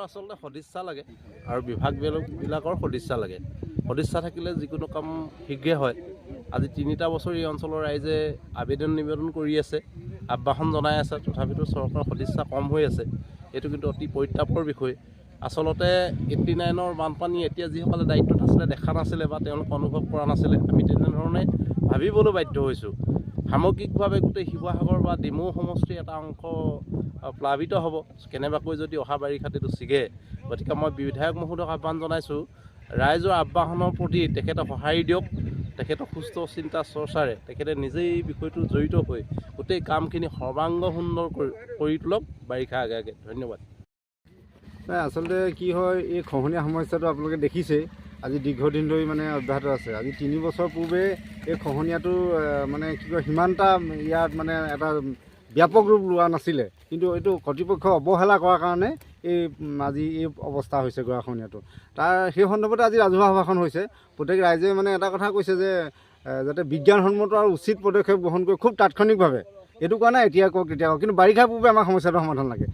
আচলতে সদিচ্ছা লাগে আৰু বিভাগবিলাকৰ সদিচ্ছা লাগে। সদিচ্ছা থাকিলে যিকোনো কাম শীঘ্ৰে হয়। আজি 3টা বছৰ এই অঞ্চলৰ ৰাইজে আবেদন নিবেদন কৰি আছে, আহ্বান জনাই আছে, তথাপিতো চৰকাৰৰ সদিচ্ছা কম হৈ আছে। এইটো কিন্তু অতি পৰিতাপৰ বিষয়। আচলতে 89ৰ বানপানী এতিয়া যিসকলে দায়িত্বত আছিলে দেখা নাছিলে বা তেওঁলোকে অনুভৱ কৰা নাছিলে, আমি তেনেধৰণে ভাবিবলৈ বাধ্য হৈছোঁ। সামগ্ৰিকভাৱে গোটেই শিৱসাগৰ বা ডিমৌ সমষ্টিৰ এটা অংশ প্লাৱিত হ'ব কেনেবাকৈ যদি অহা বাৰিষাতেটো ছিগে। গতিকে মই বিধায়ক মহোদয়ক আহ্বান জনাইছোঁ, ৰাইজৰ আহ্বানৰ প্ৰতি তেখেতে সঁহাৰি দিয়ক। তেখেতক সুস্থ চিন্তা চৰ্চাৰে তেখেতে নিজেই এই বিষয়টো জড়িত হৈ গোটেই কামখিনি সৰ্বাংগ সুন্দৰ কৰি তোলক বাৰিষা আগে আগে। ধন্যবাদ। নাই, আচলতে কি হয়, এই খহনীয়া সমস্যাটো আপোনালোকে দেখিছেই আজি দীৰ্ঘদিন ধৰি মানে অব্যাহত আছে। আজি 3 বছৰ পূৰ্বে এই খহনীয়াটো মানে কি কয় সিমানটা ইয়াত মানে এটা ব্যাপক ৰূপ লোৱা নাছিলে, কিন্তু এইটো কৰ্তৃপক্ষ অৱহেলা কৰাৰ কাৰণে আজি এই অৱস্থা হৈছে গৰাখহনীয়াটো। তাৰ সেই সন্দৰ্ভতে আজি ৰাজহুৱা সভাখন হৈছে। প্ৰত্যেক ৰাইজে মানে এটা কথা কৈছে যে যাতে বিজ্ঞানসন্মত আৰু উচিত পদক্ষেপ গ্ৰহণ কৰি খুব তাৎক্ষণিকভাৱে, এইটো কোৱা নাই এতিয়া কওক তেতিয়া কওক, কিন্তু বাৰিষাৰ পূৰ্বে আমাৰ সমস্যাটো সমাধান লাগে।